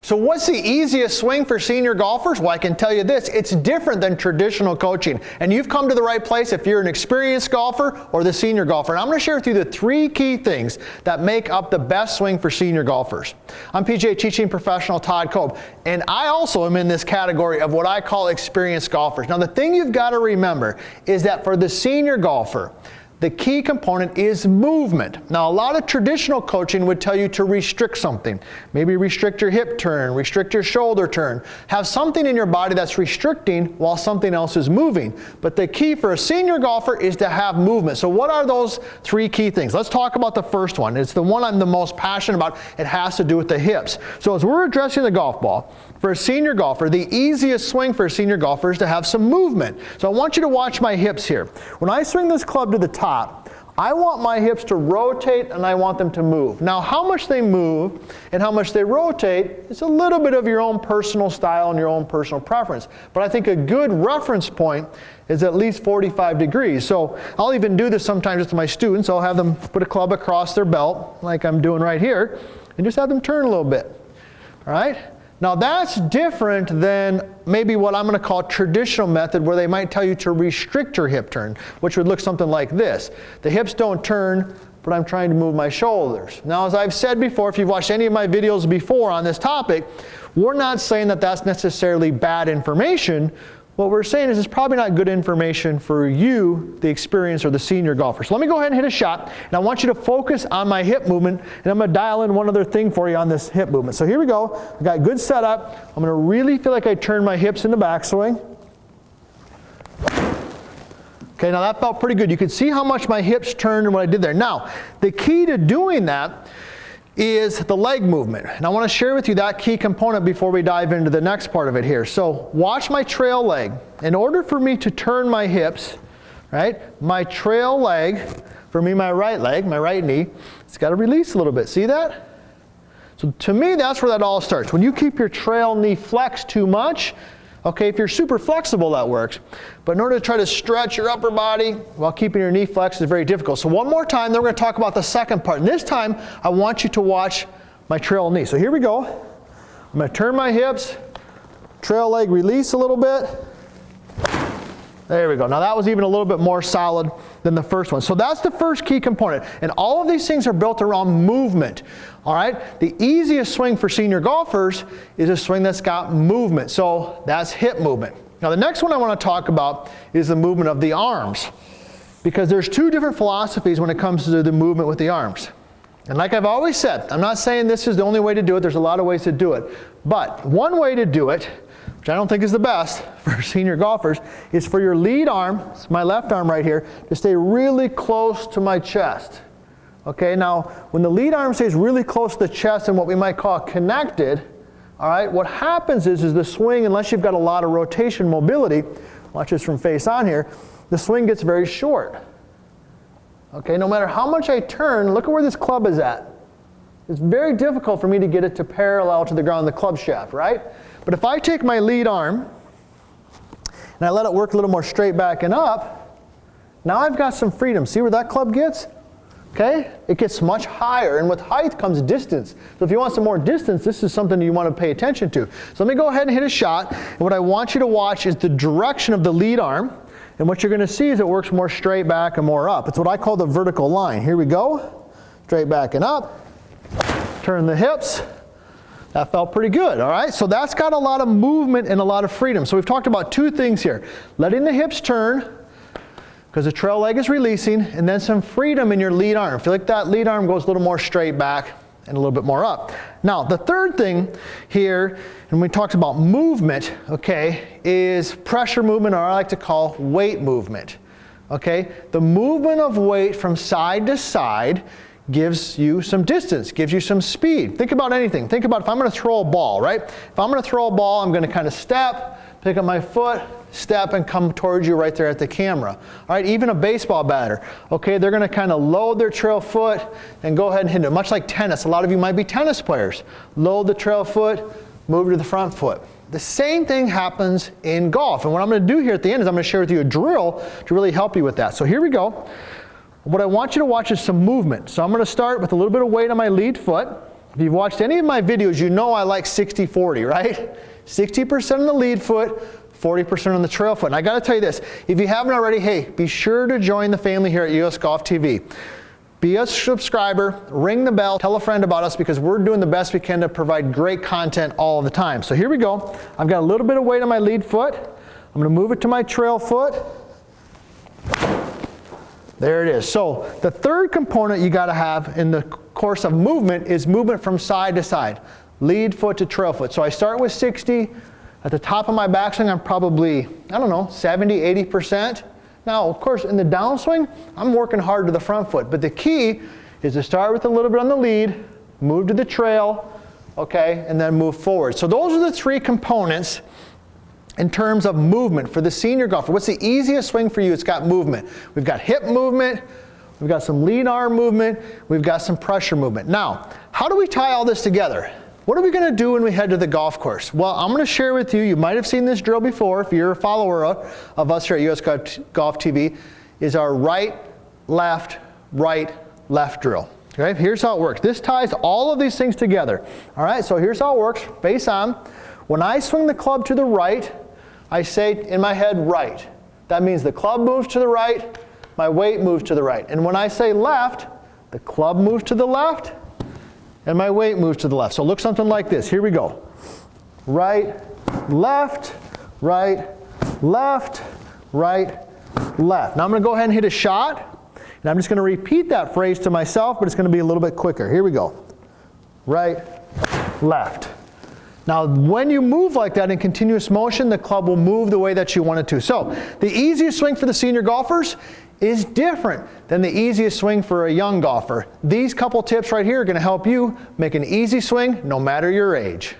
So what's the easiest swing for senior golfers? Well, I can tell you this, it's different than traditional coaching. And you've come to the right place if you're an experienced golfer or the senior golfer. And I'm going to share with you the 3 key things that make up the best swing for senior golfers. I'm PGA teaching professional Todd Kolb, and I also am in this category of what I call experienced golfers. Now, the thing you've got to remember is that for the senior golfer, the key component is movement. Now, a lot of traditional coaching would tell you to restrict something. Maybe restrict your hip turn, restrict your shoulder turn. Have something in your body that's restricting while something else is moving. But the key for a senior golfer is to have movement. So what are those 3 key things? Let's talk about the first one. It's the one I'm the most passionate about. It has to do with the hips. So as we're addressing the golf ball, for a senior golfer, the easiest swing for a senior golfer is to have some movement. So I want you to watch my hips here. When I swing this club to the top, I want my hips to rotate and I want them to move. Now, how much they move and how much they rotate is a little bit of your own personal style and your own personal preference. But I think a good reference point is at least 45 degrees. So I'll even do this sometimes with my students. I'll have them put a club across their belt, like I'm doing right here, and just have them turn a little bit. All right? Now that's different than maybe what I'm going to call traditional method, where they might tell you to restrict your hip turn, which would look something like this. The hips don't turn, but I'm trying to move my shoulders. Now, as I've said before, if you've watched any of my videos before on this topic, we're not saying that that's necessarily bad information. What we're saying is it's probably not good information for you, the experienced or the senior golfer. So let me go ahead and hit a shot, and I want you to focus on my hip movement, and I'm going to dial in one other thing for you on this hip movement. So here we go. I've got good setup. I'm going to really feel like I turn my hips in the backswing. Okay, now that felt pretty good. You could see how much my hips turned and what I did there. Now, the key to doing that is the leg movement. And I want to share with you that key component before we dive into the next part of it here. So watch my trail leg. In order for me to turn my hips, right, my trail leg, for me, my right leg, my right knee, it's got to release a little bit. See that? So to me, that's where that all starts. When you keep your trail knee flexed too much, okay, if you're super flexible, that works. But in order to try to stretch your upper body while keeping your knee flexed is very difficult. So one more time, then we're going to talk about the second part. And this time, I want you to watch my trail knee. So here we go. I'm going to turn my hips, trail leg release a little bit. There we go. Now that was even a little bit more solid than the first one. So that's the first key component. And all of these things are built around movement. All right? The easiest swing for senior golfers is a swing that's got movement. So that's hip movement. Now the next one I want to talk about is the movement of the arms. Because there's 2 different philosophies when it comes to the movement with the arms. And like I've always said, I'm not saying this is the only way to do it. There's a lot of ways to do it. But one way to do it, which I don't think is the best for senior golfers, is for your lead arm, it's my left arm right here, to stay really close to my chest. Okay, now when the lead arm stays really close to the chest and what we might call connected, all right, what happens is the swing, unless you've got a lot of rotation mobility, watch this from face on here, the swing gets very short. Okay, no matter how much I turn, look at where this club is at. It's very difficult for me to get it to parallel to the ground, the club shaft, right? But if I take my lead arm and I let it work a little more straight back and up, now I've got some freedom. See where that club gets? Okay? It gets much higher, and with height comes distance. So if you want some more distance, this is something you want to pay attention to. So let me go ahead and hit a shot, and what I want you to watch is the direction of the lead arm, and what you're going to see is it works more straight back and more up. It's what I call the vertical line. Here we go. Straight back and up. Turn the hips. That felt pretty good, all right? So that's got a lot of movement and a lot of freedom. So we've talked about 2 things here. Letting the hips turn, because the trail leg is releasing, and then some freedom in your lead arm. Feel like that lead arm goes a little more straight back and a little bit more up. Now, the third thing here, and we talked about movement, okay, is pressure movement, or I like to call weight movement, okay? The movement of weight from side to side gives you some distance, gives you some speed. Think about anything. Think about if I'm going to throw a ball, right? If I'm going to throw a ball, I'm going to kind of step, pick up my foot, step, and come towards you right there at the camera. All right, even a baseball batter, okay, they're going to kind of load their trail foot and go ahead and hit it. Much like tennis, a lot of you might be tennis players. Load the trail foot, move to the front foot. The same thing happens in golf. And what I'm going to do here at the end is I'm going to share with you a drill to really help you with that. So here we go. What I want you to watch is some movement. So I'm going to start with a little bit of weight on my lead foot. If you've watched any of my videos, you know I like 60-40, right? 60% on the lead foot, 40% on the trail foot. And I got to tell you this, if you haven't already, hey, be sure to join the family here at US Golf TV. Be a subscriber, ring the bell, tell a friend about us, because we're doing the best we can to provide great content all the time. So here we go. I've got a little bit of weight on my lead foot. I'm going to move it to my trail foot. There it is. So the third component you got to have in the course of movement is movement from side to side, lead foot to trail foot. So I start with 60. At the top of my backswing, I'm probably, I don't know, 70, 80%. Now, of course, in the downswing, I'm working hard to the front foot. But the key is to start with a little bit on the lead, move to the trail, okay, and then move forward. So those are the three components in terms of movement for the senior golfer. What's the easiest swing for you? It's got movement. We've got hip movement, we've got some lead arm movement, we've got some pressure movement. Now, how do we tie all this together? What are we going to do when we head to the golf course? Well, I'm going to share with you, you might have seen this drill before if you're a follower of us here at US Golf TV, is our right, left drill. Okay, here's how it works. This ties all of these things together. All right, so here's how it works, face on. When I swing the club to the right, I say in my head, right. That means the club moves to the right, my weight moves to the right. And when I say left, the club moves to the left, and my weight moves to the left. So look something like this. Here we go. Right, left, right, left, right, left. Now I'm going to go ahead and hit a shot, and I'm just going to repeat that phrase to myself, but it's going to be a little bit quicker. Here we go. Right, left. Now, when you move like that in continuous motion, the club will move the way that you want it to. So, the easiest swing for the senior golfers is different than the easiest swing for a young golfer. These couple tips right here are going to help you make an easy swing no matter your age.